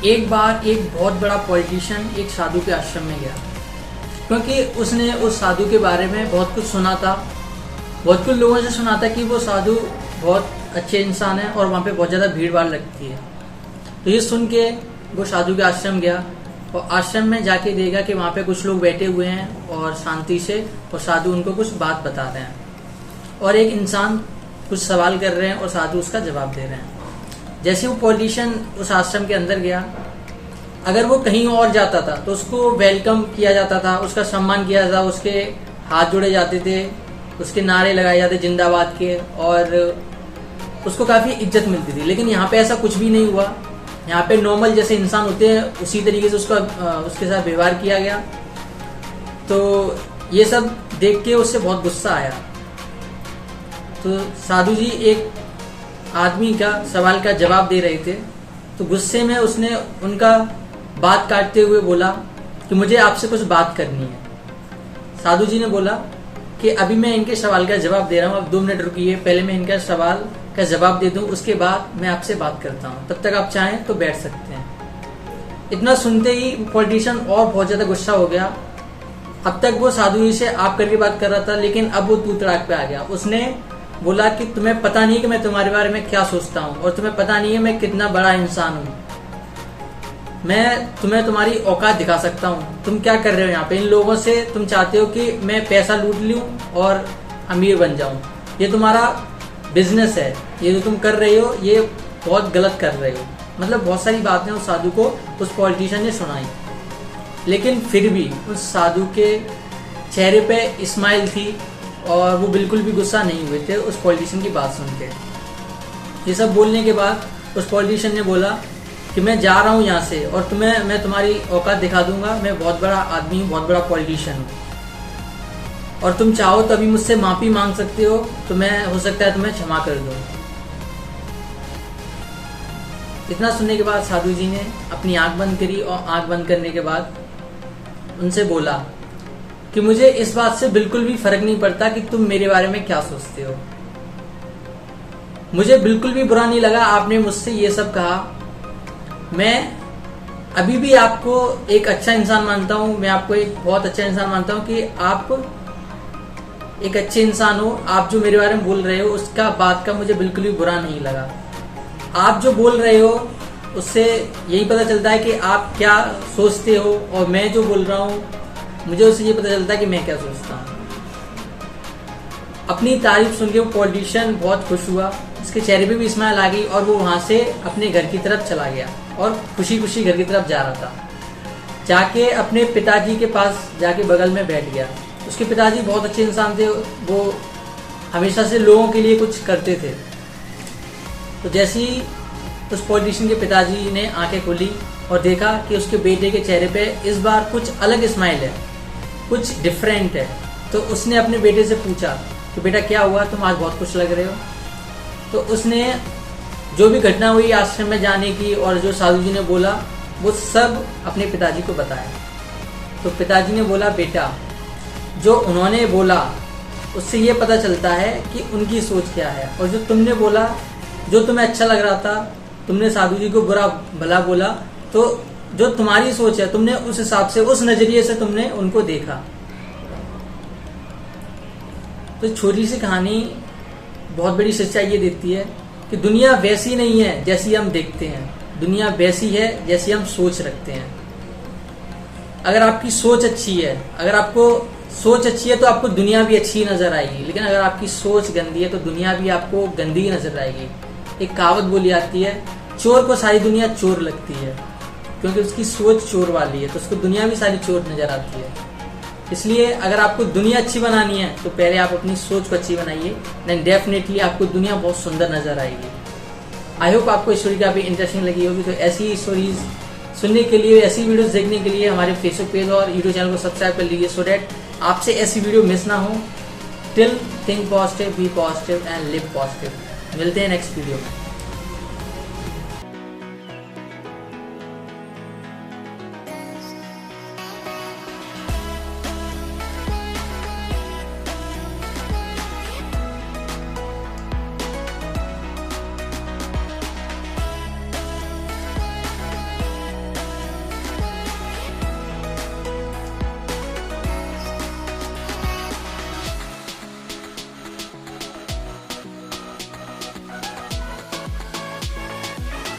एक बार एक बहुत बड़ा पॉलिटिशियन एक साधु के आश्रम में गया, क्योंकि उसने उस साधु के बारे में बहुत कुछ सुना था। बहुत कुछ लोगों से सुना था कि वो साधु बहुत अच्छे इंसान है और वहाँ पे बहुत ज़्यादा भीड़ भाड़ लगती है। तो ये सुन के वो साधु के आश्रम गया और आश्रम में जाके देखा कि वहाँ पे कुछ लोग बैठे हुए हैं और शांति से, और साधु उनको कुछ बात बता रहे हैं और एक इंसान कुछ सवाल कर रहे हैं और साधु उसका जवाब दे रहे हैं। जैसे वो पॉलिटिशियन उस आश्रम के अंदर गया, अगर वो कहीं और जाता था तो उसको वेलकम किया जाता था, उसका सम्मान किया जाता, उसके हाथ जोड़े जाते थे, उसके नारे लगाए जाते जिंदाबाद के, और उसको काफ़ी इज्जत मिलती थी। लेकिन यहाँ पे ऐसा कुछ भी नहीं हुआ। यहाँ पे नॉर्मल जैसे इंसान होते हैं उसी तरीके से उसके साथ व्यवहार किया गया। तो ये सब देख के उससे बहुत गुस्सा आया। तो साधु जी एक आदमी का सवाल का जवाब दे रहे थे, तो गुस्से में उसने उनका बात काटते हुए बोला कि मुझे आपसे कुछ बात करनी है। साधु जी ने बोला कि अभी मैं इनके सवाल का जवाब दे रहा हूँ, अब 2 मिनट रुकिए, पहले मैं इनका सवाल का जवाब दे दूं, उसके बाद मैं आपसे बात करता हूँ, तब तक आप चाहें तो बैठ सकते हैं। इतना सुनते ही पॉलिटिशियन और बहुत ज्यादा गुस्सा हो गया। अब तक वो साधु जी से आप करके बात कर रहा था, लेकिन अब वो तू तड़ाक पे आ गया। उसने बोला कि तुम्हें पता नहीं कि मैं तुम्हारे बारे में क्या सोचता हूँ, और तुम्हें पता नहीं है मैं कितना बड़ा इंसान हूँ। मैं तुम्हें तुम्हारी औकात दिखा सकता हूँ। तुम क्या कर रहे हो यहाँ पे? इन लोगों से तुम चाहते हो कि मैं पैसा लूट लूं और अमीर बन जाऊं। ये तुम्हारा बिजनेस है, ये जो तुम कर रहे हो ये बहुत गलत कर रहे हो। मतलब बहुत सारी बातें उस साधु को उस पॉलिटिशियन ने सुनाई, लेकिन फिर भी उस साधु के चेहरे पे स्माइल थी और वो बिल्कुल भी गुस्सा नहीं हुए थे उस पॉलिटिशियन की बात सुन के। ये सब बोलने के बाद उस पॉलिटिशियन ने बोला कि मैं जा रहा हूँ यहाँ से, और मैं तुम्हारी औकात दिखा दूंगा। मैं बहुत बड़ा आदमी हूँ, बहुत बड़ा पॉलिटिशियन हूँ, और तुम चाहो तो अभी मुझसे माफी मांग सकते हो, तो मैं हो सकता है तुम्हें क्षमा कर दूं। इतना सुनने के बाद साधु जी ने अपनी आंख बंद करी और आंख बंद करने के बाद उनसे बोला कि मुझे इस बात से बिल्कुल भी फर्क नहीं पड़ता कि तुम मेरे बारे में क्या सोचते हो। मुझे बिल्कुल भी बुरा नहीं लगा आपने मुझसे ये सब कहा। मैं अभी भी आपको एक अच्छा इंसान मानता हूँ, मैं आपको एक बहुत अच्छा इंसान मानता हूँ कि आप एक अच्छे इंसान हो। आप जो मेरे बारे में बोल रहे हो उसका बात का मुझे बिल्कुल भी बुरा नहीं लगा। आप जो बोल रहे हो उससे यही पता चलता है कि आप क्या सोचते हो, और मैं जो बोल रहा हूँ मुझे उससे ये पता चलता है कि मैं क्या सोचता हूँ। अपनी तारीफ सुन के वो पॉलिटिशियन बहुत खुश हुआ, उसके चेहरे पे भी स्माइल आ गई, और वो वहां से अपने घर की तरफ चला गया और खुशी खुशी घर की तरफ जा रहा था। जाके अपने पिताजी के पास जाके बगल में बैठ गया। उसके पिताजी बहुत अच्छे इंसान थे, वो हमेशा से लोगों के लिए कुछ करते थे। तो जैसे ही उस पॉलिटिशियन के पिताजी ने आंखें खोली और देखा कि उसके बेटे के चेहरे पे इस बार कुछ अलग स्माइल है, कुछ डिफरेंट है, तो उसने अपने बेटे से पूछा कि बेटा क्या हुआ, तुम आज बहुत खुश लग रहे हो। तो उसने जो भी घटना हुई आश्रम में जाने की और जो साधु जी ने बोला वो सब अपने पिताजी को बताया। तो पिताजी ने बोला बेटा, जो उन्होंने बोला उससे ये पता चलता है कि उनकी सोच क्या है, और जो तुमने बोला, जो तुम्हें अच्छा लग रहा था, तुमने साधु जी को बुरा भला बोला, तो जो तुम्हारी सोच है तुमने उस हिसाब से, उस नजरिए से तुमने उनको देखा। तो छोटी सी कहानी बहुत बड़ी सच्चाई ये देती है कि दुनिया वैसी नहीं है जैसी हम देखते हैं, दुनिया वैसी है जैसी हम सोच रखते हैं। अगर आपकी सोच अच्छी है, अगर आपको सोच अच्छी है तो आपको दुनिया भी अच्छी नजर आएगी, लेकिन अगर आपकी सोच गंदी है तो दुनिया भी आपको गंदी नजर आएगी। एक कहावत बोली जाती है, चोर को सारी दुनिया चोर लगती है, क्योंकि उसकी सोच चोर वाली है, तो उसको दुनिया भी सारी चोर नजर आती है। इसलिए अगर आपको दुनिया अच्छी बनानी है तो पहले आप अपनी सोच को अच्छी बनाइए, देन डेफिनेटली आपको दुनिया बहुत सुंदर नजर आएगी। आई होप आपको स्टोरी काफी इंटरेस्टिंग लगी होगी। तो ऐसी स्टोरीज सुनने के लिए, ऐसी वीडियोस देखने के लिए हमारे फेसबुक पेज और यूट्यूब चैनल को सब्सक्राइब कर लीजिए, सो डैट आपसे ऐसी वीडियो मिस ना हो। Till think positive, be positive and live positive. मिलते हैं नेक्स्ट वीडियो में।